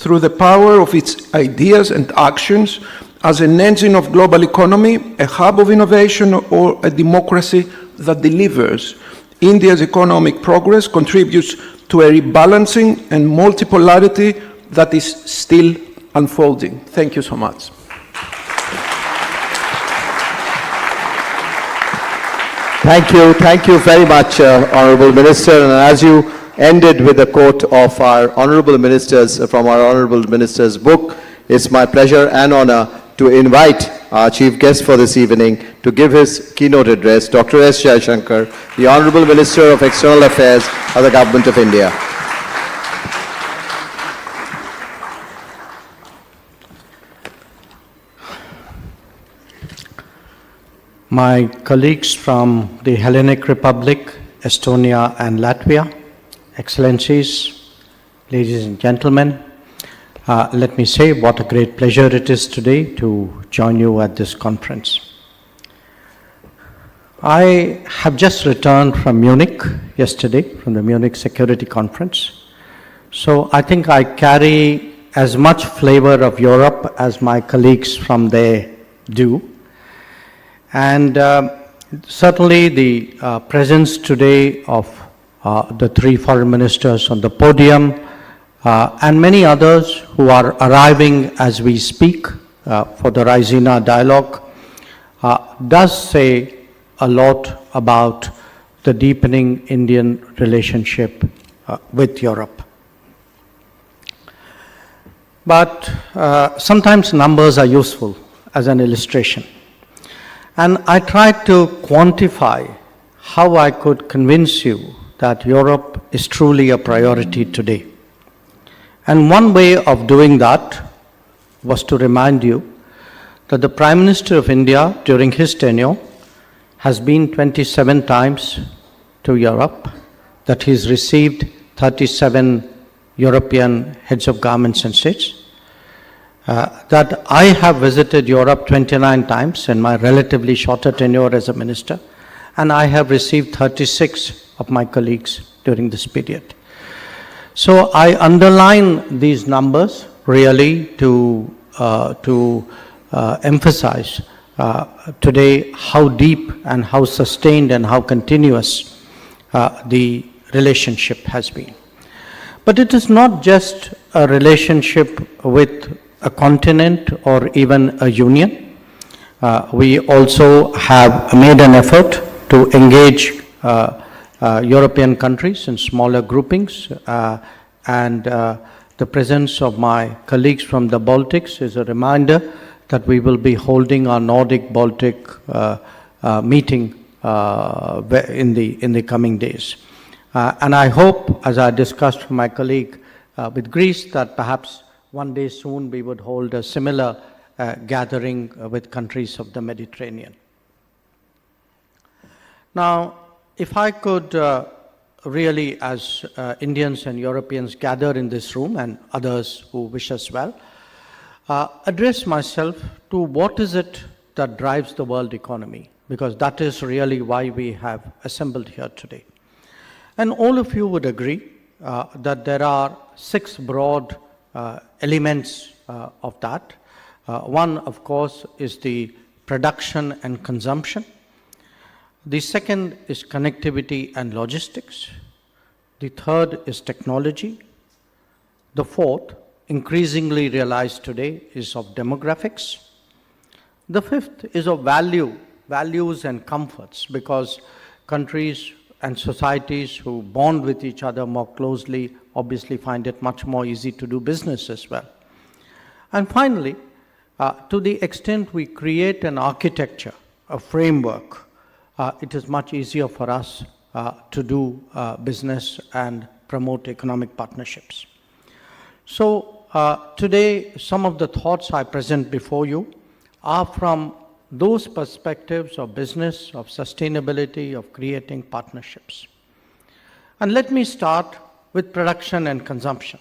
through the power of its ideas and actions as an engine of global economy, a hub of innovation, or a democracy that delivers. India's economic progress contributes to a rebalancing and multipolarity that is still unfolding. Thank you so much. Thank you very much, Honorable Minister. And as you ended with a quote of our Honorable Ministers, from our Honorable Minister's book, it's my pleasure and honor to invite our chief guest for this evening to give his keynote address, Dr. S Jaishankar, the Honorable Minister of External Affairs of the Government of India. My colleagues from the Hellenic Republic, Estonia and Latvia, Excellencies, ladies and gentlemen, let me say what a great pleasure it is today to join you at this conference. I have just returned from Munich yesterday, from the Munich Security Conference. So I think I carry as much flavor of Europe as my colleagues from there do. And certainly the presence today of the three foreign ministers on the podium and many others who are arriving as we speak for the Raisina dialogue does say a lot about the deepening Indian relationship with Europe. But sometimes numbers are useful as an illustration. And I tried to quantify how I could convince you that Europe is truly a priority today. And one way of doing that was to remind you that the Prime Minister of India during his tenure has been 27 times to Europe, that he's received 37 European heads of governments and states, that I have visited Europe 29 times in my relatively shorter tenure as a minister, and I have received 36 of my colleagues during this period. So I underline these numbers really to emphasize today how deep and how sustained and how continuous the relationship has been. But it is not just a relationship with a continent or even a union. We also have made an effort to engage European countries in smaller groupings, and the presence of my colleagues from the Baltics is a reminder that we will be holding our Nordic-Baltic meeting in the coming days. And I hope, as I discussed with my colleague with Greece, that perhaps one day soon we would hold a similar gathering with countries of the Mediterranean. Now, if I could really, as Indians and Europeans gather in this room and others who wish us well, address myself to what is it that drives the world economy, because that is really why we have assembled here today. And all of you would agree that there are 6 broad elements of that. One, of course, is the production and consumption. The second is connectivity and logistics. The third is technology. The fourth, increasingly realized today, is of demographics. The fifth is of values and comforts, because countries and societies who bond with each other more closely obviously find it much more easy to do business as well. And finally, to the extent we create an architecture, a framework, it is much easier for us to do business and promote economic partnerships. So today, some of the thoughts I present before you are from those perspectives of business, of sustainability, of creating partnerships. And let me start with production and consumption.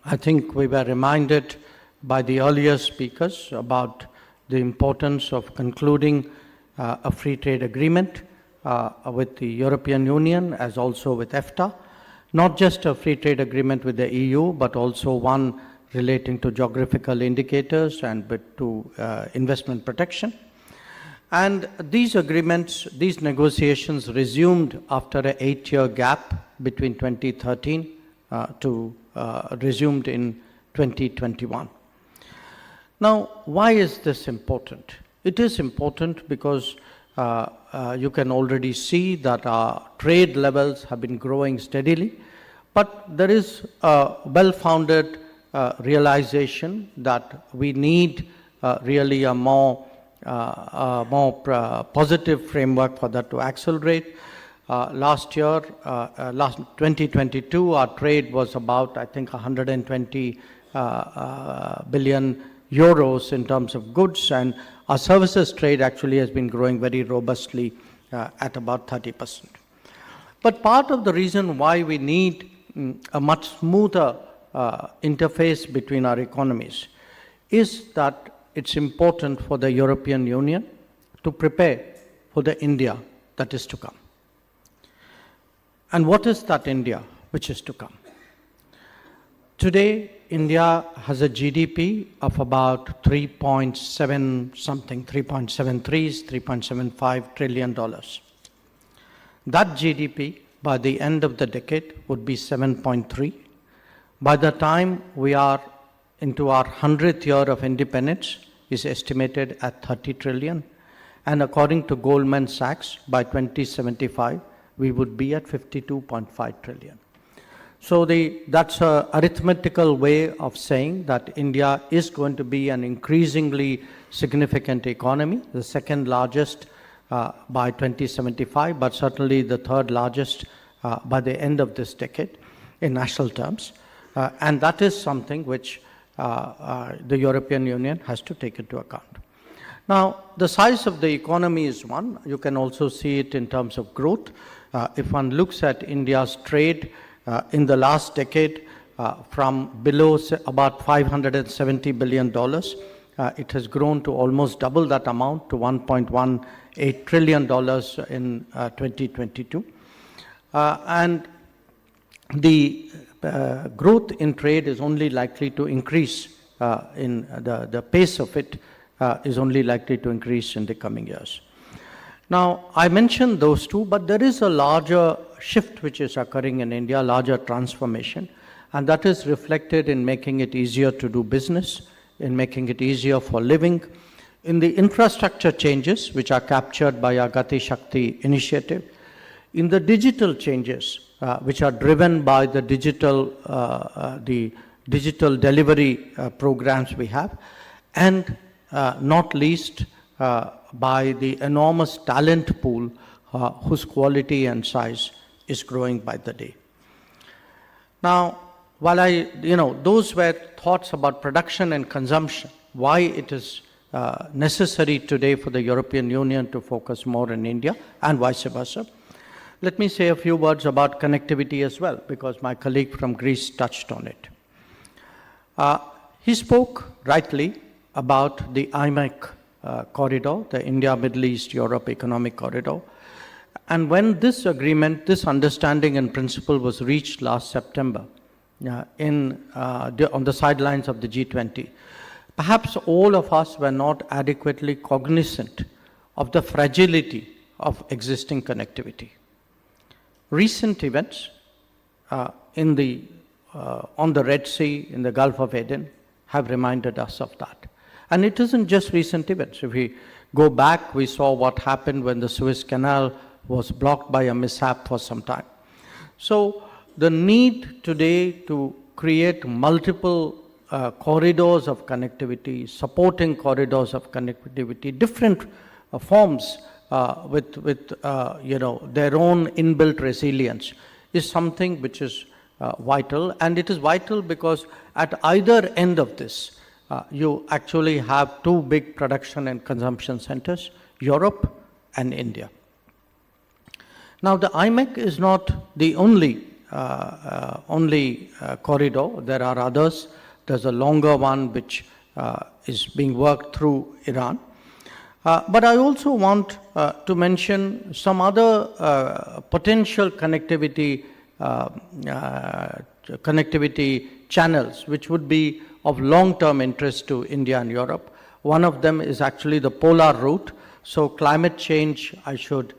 I think we were reminded by the earlier speakers about the importance of concluding a free trade agreement with the European Union, as also with EFTA, not just a free trade agreement with the EU, but also one relating to geographical indicators and to investment protection. And these agreements, these negotiations resumed after an 8-year gap between 2013 resumed in 2021. Now, why is this important? It is important because you can already see that our trade levels have been growing steadily, but there is a well-founded realization that we need really a more positive framework for that to accelerate. Last year, 2022, our trade was about, I think, 120 billion euros in terms of goods, and our services trade actually has been growing very robustly at about 30%. But part of the reason why we need a much smoother interface between our economies is that it's important for the European Union to prepare for the India that is to come. And what is that India which is to come? Today, India has a GDP of about 3.75 trillion dollars. That GDP by the end of the decade would be 7.3. By the time we are into our 100th year of independence, is estimated at 30 trillion. And according to Goldman Sachs, by 2075, we would be at 52.5 trillion. So that's an arithmetical way of saying that India is going to be an increasingly significant economy, the second largest by 2075, but certainly the third largest by the end of this decade in national terms. And that is something which the European Union has to take into account. Now, the size of the economy is one. You can also see it in terms of growth. If one looks at India's trade in the last decade, from below about $570 billion, it has grown to almost double that amount to $1.18 trillion in 2022. And the growth in trade is only likely to increase in the pace of it is only likely to increase in the coming years. Now, I mentioned those two, but there is a larger shift which is occurring in India, larger transformation, and that is reflected in making it easier to do business, in making it easier for living, in the infrastructure changes which are captured by our Gati Shakti initiative, in the digital changes which are driven by the digital delivery programs we have, and not least by the enormous talent pool whose quality and size is growing by the day. Now, while those were thoughts about production and consumption, why it is necessary today for the European Union to focus more in India and vice versa. Let me say a few words about connectivity as well, because my colleague from Greece touched on it. He spoke rightly about the IMEC corridor, the India, Middle East, Europe Economic Corridor. And when this agreement, this understanding in principle was reached last September on the sidelines of the G20, perhaps all of us were not adequately cognizant of the fragility of existing connectivity. Recent events on the Red Sea, in the Gulf of Aden, have reminded us of that. And it isn't just recent events. If we go back, we saw what happened when the Suez Canal was blocked by a mishap for some time. So the need today to create multiple corridors of connectivity, supporting corridors of connectivity, different forms with their own inbuilt resilience, is something which is vital. And it is vital because at either end of this, you actually have two big production and consumption centers, Europe and India. Now, the IMEC is not the only corridor. There are others. There's a longer one which is being worked through Iran. But I also want to mention some other potential connectivity connectivity channels which would be of long-term interest to India and Europe. One of them is actually the polar route. So climate change, I should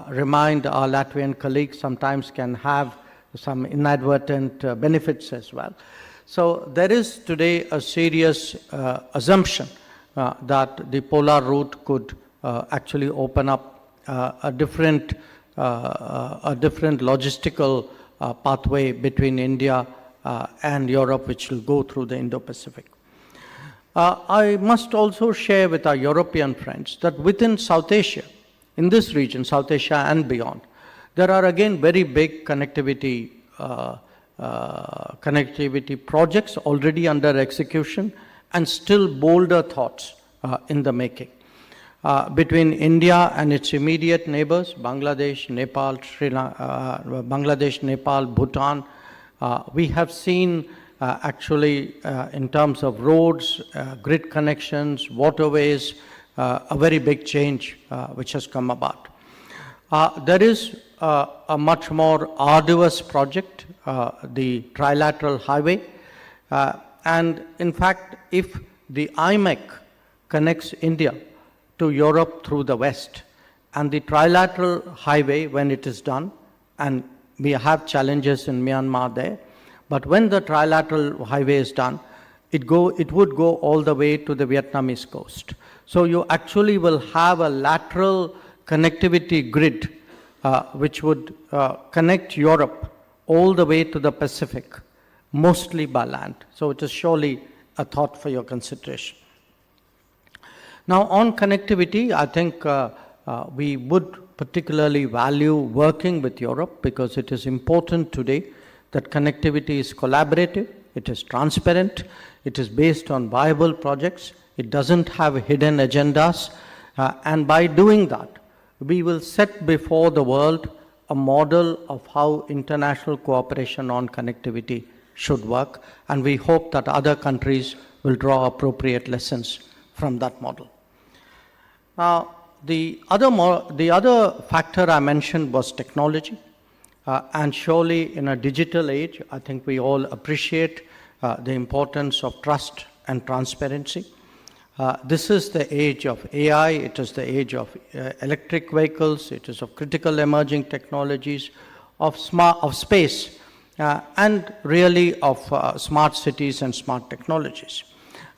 remind our Latvian colleagues, sometimes can have some inadvertent benefits as well. So there is today a serious assumption that the polar route could actually open up a different logistical pathway between India and Europe, which will go through the Indo-Pacific. I must also share with our European friends that within South Asia, in this region, South Asia and beyond, there are again very big connectivity projects already under execution and still bolder thoughts in the making. Between India and its immediate neighbors, Bangladesh, Nepal, Bhutan, we have seen actually in terms of roads, grid connections, waterways, a very big change which has come about. There is a much more arduous project, the trilateral highway. And in fact, if the IMEC connects India to Europe through the west, and the trilateral highway, when it is done, and we have challenges in Myanmar there, but when the trilateral highway is done, it would go all the way to the Vietnamese coast. So you actually will have a lateral connectivity grid which would connect Europe all the way to the Pacific, mostly by land. So it is surely a thought for your consideration. Now on connectivity, I think we would particularly value working with Europe because it is important today that connectivity is collaborative, it is transparent, it is based on viable projects, it doesn't have hidden agendas, and by doing that, we will set before the world a model of how international cooperation on connectivity should work, and we hope that other countries will draw appropriate lessons from that model. Now, the other factor I mentioned was technology, and surely in a digital age, I think we all appreciate the importance of trust and transparency. This is the age of AI, it is the age of electric vehicles, it is of critical emerging technologies, of space, and really of smart cities and smart technologies.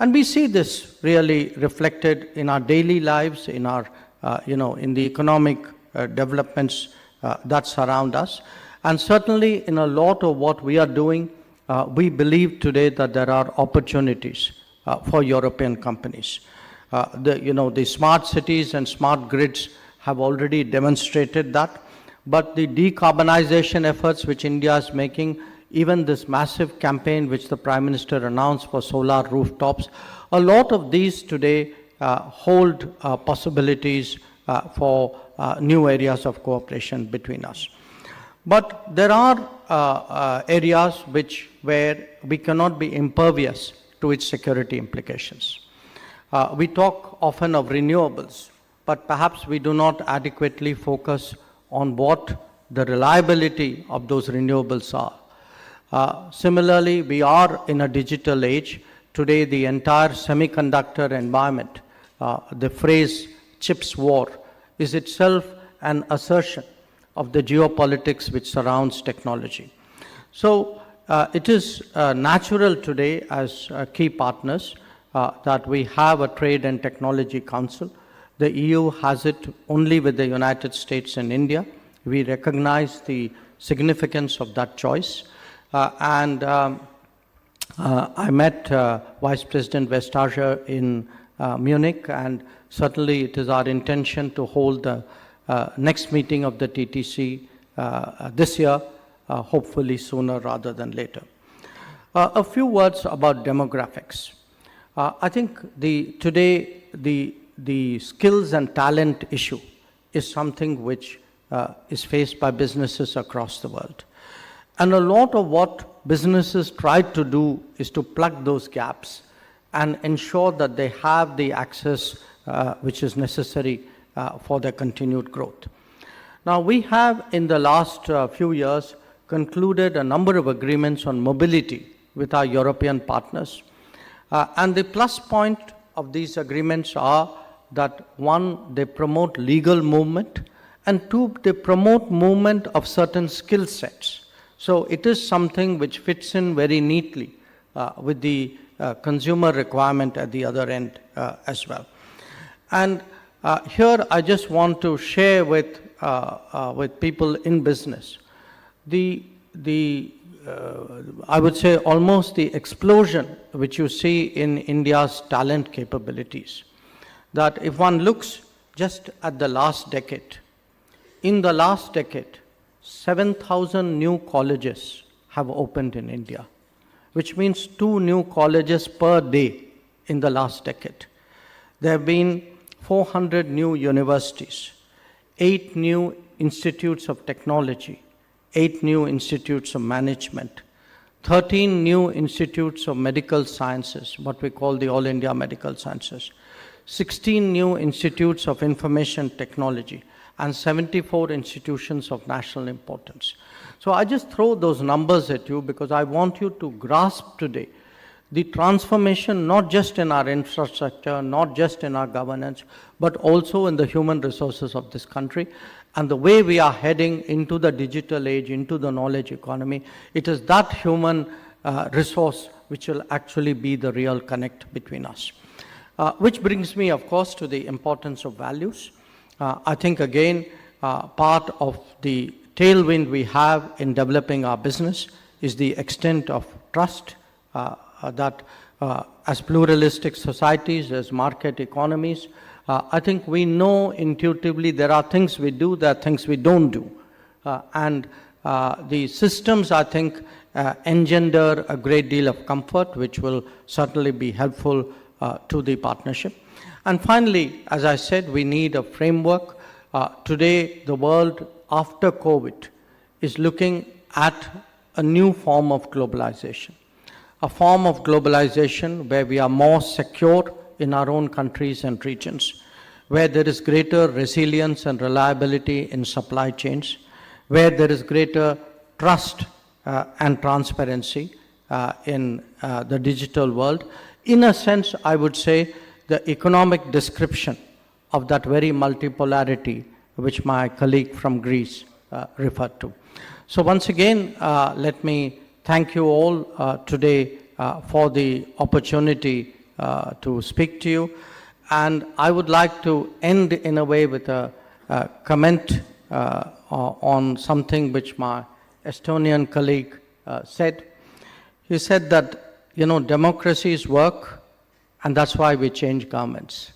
And we see this really reflected in our daily lives, in our, in the economic developments that surround us. And certainly in a lot of what we are doing, we believe today that there are opportunities for European companies. The smart cities and smart grids have already demonstrated that, but the decarbonization efforts which India is making, even this massive campaign which the Prime Minister announced for solar rooftops, a lot of these today hold possibilities for new areas of cooperation between us. But there are areas where we cannot be impervious to its security implications. We talk often of renewables, but perhaps we do not adequately focus on what the reliability of those renewables are. Similarly, we are in a digital age. Today, the entire semiconductor environment, the phrase chips war, is itself an assertion of the geopolitics which surrounds technology. So it is natural today as key partners that we have a Trade and Technology Council. The EU has it only with the United States and India. We recognize the significance of that choice. I met Vice President Vestager in Munich, and certainly it is our intention to hold the next meeting of the TTC this year, hopefully sooner rather than later. A few words about demographics. I think today the skills and talent issue is something which is faced by businesses across the world. And a lot of what businesses try to do is to plug those gaps and ensure that they have the access which is necessary for their continued growth. Now, we have in the last few years concluded a number of agreements on mobility with our European partners. And the plus point of these agreements are that one, they promote legal movement, and two, they promote movement of certain skill sets. So it is something which fits in very neatly with the consumer requirement at the other end as well. And here I just want to share with people in business I would say almost the explosion which you see in India's talent capabilities. That if one looks just at the last decade, in the last decade, 7,000 new colleges have opened in India, which means 2 new colleges per day in the last decade. There have been 400 new universities, 8 new institutes of technology, 8 new institutes of management, 13 new institutes of medical sciences, what we call the All India Medical Sciences, 16 new institutes of information technology, and 74 institutions of national importance. So I just throw those numbers at you because I want you to grasp today the transformation not just in our infrastructure, not just in our governance, but also in the human resources of this country. And the way we are heading into the digital age, into the knowledge economy, it is that human resource which will actually be the real connect between us. Which brings me, of course, to the importance of values. I think, again, part of the tailwind we have in developing our business is the extent of trust that as pluralistic societies, as market economies, I think we know intuitively there are things we do, there are things we don't do. And the systems, I think, engender a great deal of comfort, which will certainly be helpful to the partnership. And finally, as I said, we need a framework. Today, the world after COVID is looking at a new form of globalization. A form of globalization where we are more secure in our own countries and regions, where there is greater resilience and reliability in supply chains, where there is greater trust and transparency in the digital world. In a sense, I would say the economic description of that very multipolarity which my colleague from Greece referred to. So once again, let me thank you all today for the opportunity to speak to you. And I would like to end in a way with a comment on something which my Estonian colleague said. He said that, you know, democracies work, and that's why we change governments.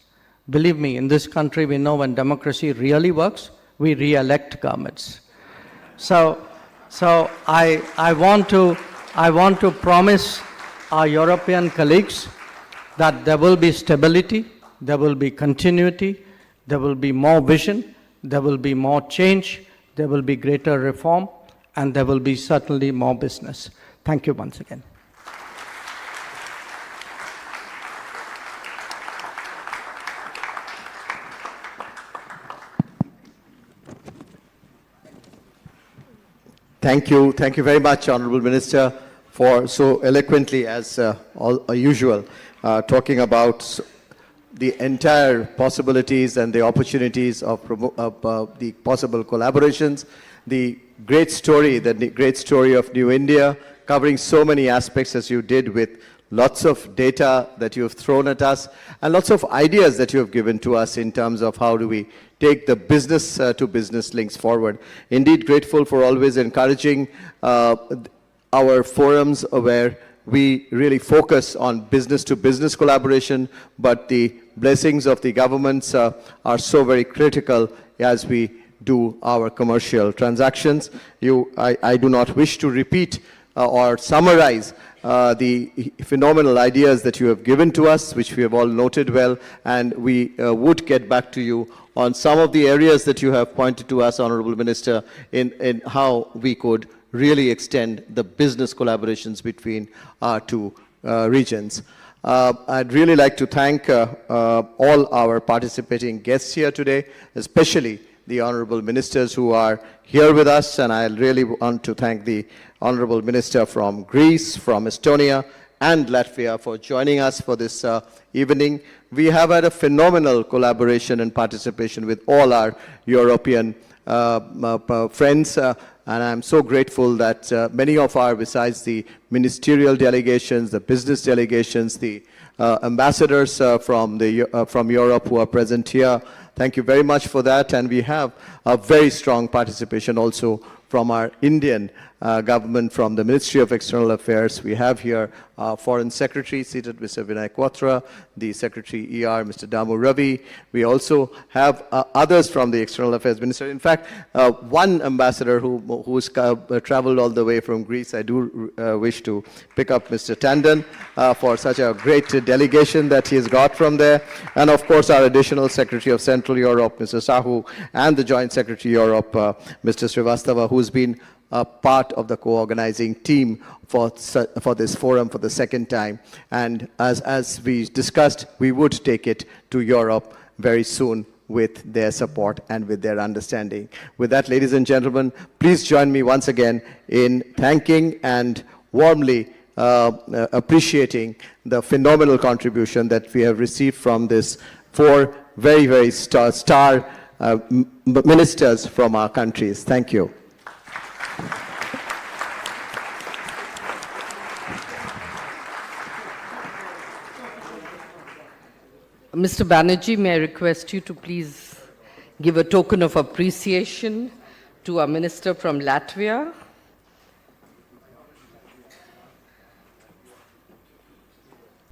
Believe me, in this country, we know when democracy really works, we re-elect governments. So I want to promise our European colleagues that there will be stability, there will be continuity, there will be more vision, there will be more change, there will be greater reform, and there will be certainly more business. Thank you once again. Thank you very much, Honorable Minister, for so eloquently, as usual, talking about the entire possibilities and the opportunities of the possible collaborations, the great story of New India, covering so many aspects as you did, with lots of data that you have thrown at us and lots of ideas that you have given to us in terms of how do we take the business to business links forward. Indeed, grateful for always encouraging our forums where we really focus on business to business collaboration, but the blessings of the governments are so very critical as we do our commercial transactions. I do not wish to repeat or summarize the phenomenal ideas that you have given to us, which we have all noted well, and we would get back to you on some of the areas that you have pointed to us, Honorable Minister, in how we could really extend the business collaborations between our two regions. I'd really like to thank all our participating guests here today, especially the honorable ministers who are here with us, and I really want to thank the honorable minister from Greece, from Estonia, and Latvia for joining us for this evening. We have had a phenomenal collaboration and participation with all our European friends, and I'm so grateful that many of our, besides the ministerial delegations, the business delegations, the ambassadors from Europe who are present here, thank you very much for that. And we have a very strong participation also from our Indian government, from the Ministry of External Affairs. We have here our Foreign Secretary seated, Mr. Vinay Quatra, the Secretary ER, Mr. Damu Ravi. We also have others from the External Affairs Ministry. In fact, one ambassador who's traveled all the way from Greece, I do wish to pick up Mr. Tandon for such a great delegation that he has got from there. And of course, our additional Secretary of Central Europe, Mr. Sahu, and the Joint Secretary Europe, Mr. Srivastava, who's been a part of the co-organizing team for this forum for the second time. And as we discussed, we would take it to Europe very soon with their support and with their understanding. With that, ladies and gentlemen, please join me once again in thanking and warmly appreciating the phenomenal contribution that we have received from this four very, very star ministers from our countries. Thank you. Mr. Banerjee, may I request you to please give a token of appreciation to our minister from Latvia,